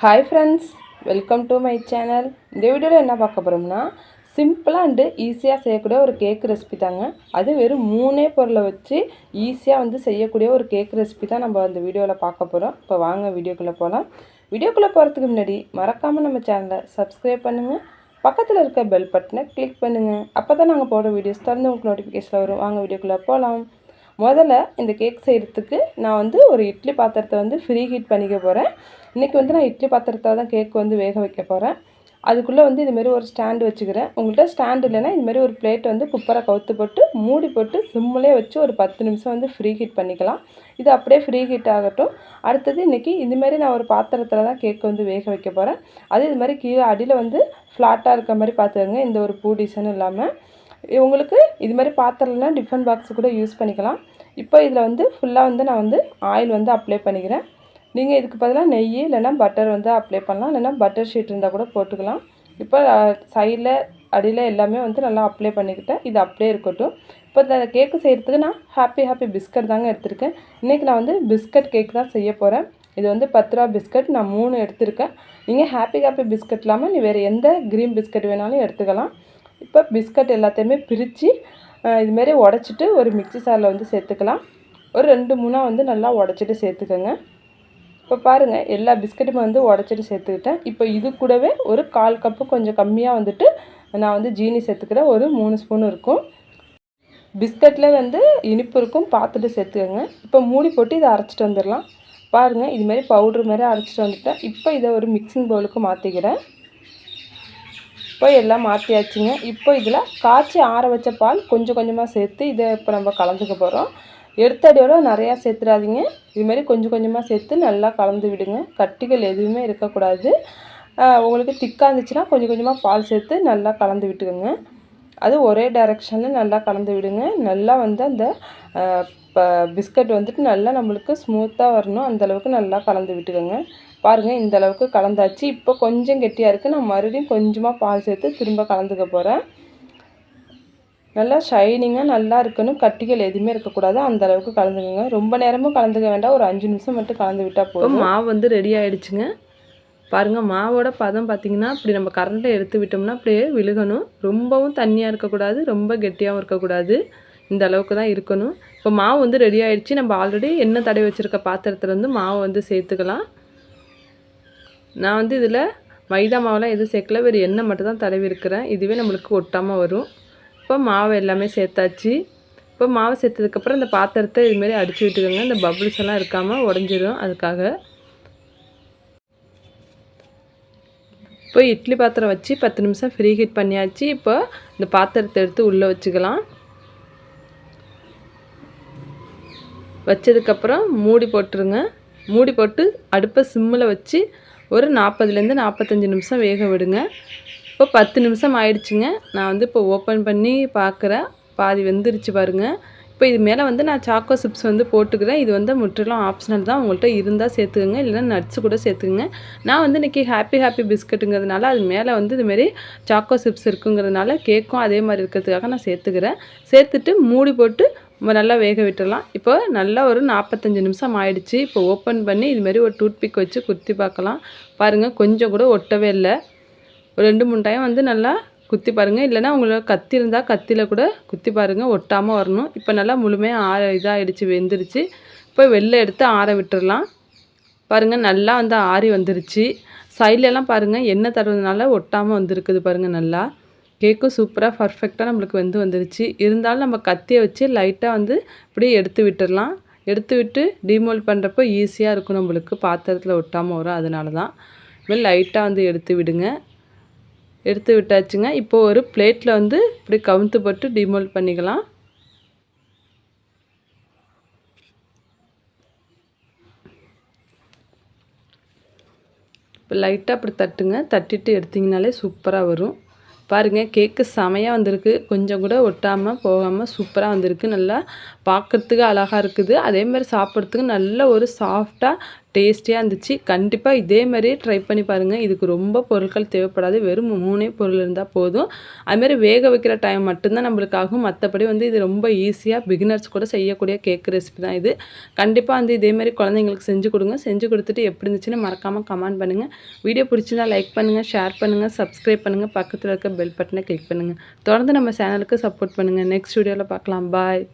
Hi friends, welcome to my channel. இந்த வீடியோவில் என்ன பார்க்க போகிறோம்னா, சிம்பிளாக அண்டு ஈஸியாக செய்யக்கூடிய ஒரு கேக் ரெசிபி தாங்க. அது வெறும் 3 பொருளை வச்சு ஈஸியாக செய்யக்கூடிய ஒரு கேக் ரெசிபி தான் நம்ம அந்த வீடியோவில் பார்க்க போகிறோம். இப்போ வாங்க வீடியோக்குள்ளே போகலாம். வீடியோக்குள்ளே போகிறதுக்கு முன்னாடி மறக்காமல் நம்ம சேனலை சப்ஸ்கிரைப் பண்ணுங்கள். பக்கத்தில் இருக்க பெல் பட்டனை கிளிக் பண்ணுங்கள். அப்போ தான் நாங்கள் போடுற வீடியோஸ் தொடர்ந்து உங்களுக்கு நோட்டிஃபிகேஷன் வரும். வாங்க வீடியோக்குள்ளே போகலாம். முதல்ல இந்த கேக் செய்கிறதுக்கு நான் ஒரு இட்லி பாத்திரத்தை ஃப்ரீ ஹீட் பண்ணிக்க போகிறேன். இன்றைக்கி நான் இட்லி பாத்திரத்தில் தான் கேக் வேக வைக்க போகிறேன். அதுக்குள்ளே இதுமாரி ஒரு ஸ்டாண்டு வச்சுக்கிறேன். உங்கள்கிட்ட ஸ்டாண்டு இல்லைன்னா இதுமாரி ஒரு பிளேட் குப்பரை கவுத்து போட்டு மூடி போட்டு சிம்மிலே வச்சு ஒரு 10 நிமிஷம் ஃப்ரீ ஹீட் பண்ணிக்கலாம். இது அப்படியே ஃப்ரீ ஹீட் ஆகட்டும். அடுத்தது இன்றைக்கி இதுமாரி நான் ஒரு பாத்திரத்தில் தான் கேக் வேக வைக்க போகிறேன். அது இதுமாதிரி கீழே அடியில் ஃப்ளாட்டாக இருக்க மாதிரி பார்த்துக்கோங்க, இந்த ஒரு பூ டிசைனும் இல்லாமல். உங்களுக்கு இது மாதிரி பாத்திரம்னா டிஃபன் பாக்ஸ் கூட யூஸ் பண்ணிக்கலாம். இப்போ இதில் ஃபுல்லாக நான் ஆயில் அப்ளை பண்ணிக்கிறேன். நீங்கள் இதுக்கு பதிலாக நெய் இல்லைன்னா பட்டர் அப்ளை பண்ணலாம், இல்லைன்னா பட்டர் ஷீட் இருந்தால் கூட போட்டுக்கலாம். இப்போ சைடில் அடியில் எல்லாமே நல்லா அப்ளை பண்ணிக்கிட்டேன். இது அப்படியே இருக்கட்டும். இப்போ இந்த கேக்கு செய்கிறதுக்கு நான் ஹாப்பி பிஸ்கட் தாங்க எடுத்திருக்கேன். இன்றைக்கி நான் பிஸ்கட் கேக் தான் செய்ய போகிறேன். இது 10 ரூபா பிஸ்கட் நான் 3 எடுத்திருக்கேன். நீங்கள் ஹாப்பி பிஸ்கட் இல்லாமல் நீ வேறு எந்த க்ரீம் பிஸ்கட் வேணாலும் எடுத்துக்கலாம். இப்போ பிஸ்கட் எல்லாத்தையுமே பிரித்து இதுமாரி உடச்சிட்டு ஒரு மிக்ஸி சாரில் சேர்த்துக்கலாம். ஒரு 2-3 நல்லா உடச்சிட்டு சேர்த்துக்கோங்க. இப்போ பாருங்கள், எல்லா பிஸ்கட்டுமே உடச்சிட்டு சேர்த்துக்கிட்டேன். இப்போ இது கூடவே ஒரு 1/4 கப்பு கொஞ்சம் கம்மியாக நான் ஜீனி சேர்த்துக்கிறேன். ஒரு 3 ஸ்பூன் இருக்கும். பிஸ்கட்டில் இனிப்பு இருக்கும், பார்த்துட்டு சேர்த்துக்கோங்க. இப்போ மூடி போட்டு இதை அரைச்சிட்டு வந்துடலாம். பாருங்கள், இதுமாரி பவுட்ரு மாதிரி அரைச்சிட்டு வந்துட்டேன். இப்போ இதை ஒரு மிக்சிங் பவுலுக்கு மாற்றிக்கிறேன். இப்போ எல்லாம் மாற்றியாச்சுங்க. இப்போ இதில் காய்ச்சி ஆற வச்ச பால் கொஞ்சம் கொஞ்சமாக சேர்த்து இதை இப்போ நம்ம கலந்துக்க போகிறோம். எடுத்தடியோட நிறையா சேர்த்துடாதீங்க. இதுமாரி கொஞ்சம் கொஞ்சமாக சேர்த்து நல்லா கலந்து விடுங்க. கட்டிகள் எதுவுமே இருக்கக்கூடாது. உங்களுக்கு திக்காக இருந்துச்சுன்னா கொஞ்சம் கொஞ்சமாக பால் சேர்த்து நல்லா கலந்து விட்டுக்கோங்க. அது ஒரே டைரெக்ஷனில் நல்லா கலந்து விடுங்க. நல்லா அந்த பிஸ்கட் நல்லா நம்மளுக்கு ஸ்மூத்தாக வரணும். அந்தளவுக்கு நல்லா கலந்து விட்டுக்கோங்க. பாருங்கள், இந்த அளவுக்கு கலந்தாச்சு. இப்போ கொஞ்சம் கெட்டியாக இருக்குது. நான் மறுபடியும் கொஞ்சமாக பால் சேர்த்து திரும்ப கலந்துக்க போகிறேன். நல்லா ஷைனிங்காக நல்லா இருக்கணும். கட்டிகள் எதுவுமே இருக்கக்கூடாது. அந்தளவுக்கு கலந்துக்கோங்க. ரொம்ப நேரமும் கலந்துக்க வேண்டாம். ஒரு 5 நிமிஷம் மட்டும் கலந்து விட்டால் போதும். மாவு ரெடி ஆகிடுச்சுங்க. பாருங்கள், மாவோட பதம் பார்த்திங்கன்னா இப்படி நம்ம கரண்ட்டை எடுத்து விட்டோம்னா அப்படியே விழுகணும். ரொம்பவும் தண்ணியாக இருக்கக்கூடாது, ரொம்ப கெட்டியாகவும் இருக்கக்கூடாது. இந்த அளவுக்கு தான் இருக்கணும். இப்போ மாவு ரெடி ஆகிடுச்சு. நம்ம ஆல்ரெடி எண்ணெய் தடவி வச்சுருக்க பாத்திரத்தில் மாவு சேர்த்துக்கலாம். நான் இதில் மைதா மாவுலாம் எதுவும் சேர்க்கல, வேறு எண்ணெய் மட்டும் தான் தடவி இருக்கிறேன். இதுவே நம்மளுக்கு ஒட்டாமல் வரும். இப்போ மாவு எல்லாமே சேர்த்தாச்சு. இப்போ மாவு சேர்த்ததுக்கப்புறம் இந்த பாத்திரத்தை இதுமாரி அடித்து விட்டுக்கோங்க. இந்த பபுள்ஸ் எல்லாம் இருக்காமல் உடஞ்சிடும். அதுக்காக இப்போ இட்லி பாத்திரம் வச்சு 10 நிமிஷம் ஃப்ரீ ஹீட் பண்ணியாச்சு. இப்போ இந்த பாத்திரத்தை எடுத்து உள்ளே வச்சுக்கலாம். வச்சதுக்கப்புறம் மூடி போட்டுருங்க. மூடி போட்டு அடுப்பை சிம்மில் வச்சு ஒரு 40லேருந்து 45 நிமிஷம் வேக விடுங்க. இப்போ 10 நிமிஷம் ஆயிடுச்சுங்க. நான் இப்போ ஓப்பன் பண்ணி பார்க்குறேன். பாதி வெந்துருச்சு பாருங்கள். இப்போ இது மேலே நான் சாக்கோ சிப்ஸ் போட்டுக்கிறேன். இது முற்றிலும் ஆப்ஷனல் தான். உங்கள்கிட்ட இருந்தால் சேர்த்துக்கோங்க, இல்லைன்னா நட்ஸ் கூட சேர்த்துக்குங்க. நான் இன்றைக்கி ஹாப்பி பிஸ்கட்டுங்கிறதுனால அது மேலே இதுமாரி சாக்கோ சிப்ஸ் இருக்குங்கிறதுனால கேக்கும் அதே மாதிரி இருக்கிறதுக்காக நான் சேர்த்துக்கிறேன். சேர்த்துட்டு மூடி போட்டு நல்லா வேக விட்டுடலாம். இப்போ நல்லா ஒரு 45 நிமிஷம் ஆயிடுச்சு. இப்போ ஓப்பன் பண்ணி இதுமாரி ஒரு டூத்பிக் வச்சு குத்தி பார்க்கலாம். பாருங்கள், கொஞ்சம் கூட ஒட்டவே இல்லை. ஒரு 2-3 டைம் நல்லா குத்தி பாருங்கள். இல்லைனா உங்களுக்கு கத்தி இருந்தால் கத்தியில் கூட குத்தி பாருங்கள், ஒட்டாமல் வரணும். இப்போ நல்லா முழுமையாக இதாகிடுச்சு, வெந்துருச்சு. இப்போ வெளில எடுத்து ஆற விட்டுடலாம். பாருங்கள், நல்லா ஆறி வந்துருச்சு. சைட்லலாம் பாருங்கள், எண்ணெய் தடவுறதுனால ஒட்டாமல் வந்துருக்குது பாருங்கள். நல்லா கேக்கும் சூப்பராக பர்ஃபெக்டாக நம்மளுக்கு வந்துருச்சு. இருந்தாலும் நம்ம கத்தியை வச்சு லைட்டாக இப்படியே எடுத்து விட்டுடலாம். எடுத்து விட்டு டிமோல்ட் பண்ணுறப்போ ஈஸியாக இருக்கும், நம்மளுக்கு பாத்திரத்தில் ஒட்டாமல் வரும். அதனால தான் இப்படி லைட்டாக எடுத்து விடுங்க. எடுத்து விட்டாச்சுங்க. இப்போ ஒரு பிளேட்டில் இப்படி கவுத்து போட்டு டிமோல்ட் பண்ணிக்கலாம். இப்போ லைட்டாக அப்படி தட்டுங்க. தட்டிட்டு எடுத்திங்கனாலே சூப்பராக வரும். பாருங்கள், கேக்கு செமையாக வந்திருக்கு. கொஞ்சம் கூட ஒட்டாமல் போகாமல் சூப்பராக வந்திருக்கு. நல்லா பார்க்குறதுக்கு அழகாக இருக்குது. அதேமாதிரி சாப்பிட்றதுக்கு நல்ல ஒரு சாஃப்டாக டேஸ்டியாக இருந்துச்சு. கண்டிப்பாக இதே மாதிரியே ட்ரை பண்ணி பாருங்கள். இதுக்கு ரொம்ப பொருட்கள் தேவைப்படாது. வெறும் 3 பொருள் இருந்தால் போதும். அதுமாரி வேக வைக்கிற டைம் மட்டும்தான் நம்மளுக்கு ஆகும். மற்றபடி வந்து இது ரொம்ப ஈஸியாக பிகினர்ஸ் கூட செய்யக்கூடிய கேக் ரெசிபி தான் இது. கண்டிப்பாக வந்து இதேமாரி குழந்தைங்களுக்கு செஞ்சு கொடுங்க. செஞ்சு கொடுத்துட்டு எப்படி இருந்துச்சுன்னு மறக்காமல் கமெண்ட் பண்ணுங்கள். வீடியோ பிடிச்சிருந்தா லைக் பண்ணுங்கள், ஷேர் பண்ணுங்கள், சப்ஸ்கிரைப் பண்ணுங்கள், பக்கத்தில் இருக்க பெல் பட்டனை கிளிக் பண்ணுங்கள். தொடர்ந்து நம்ம சேனலுக்கு சப்போர்ட் பண்ணுங்கள். நெக்ஸ்ட் வீடியோவில் பார்க்கலாம். பாய்.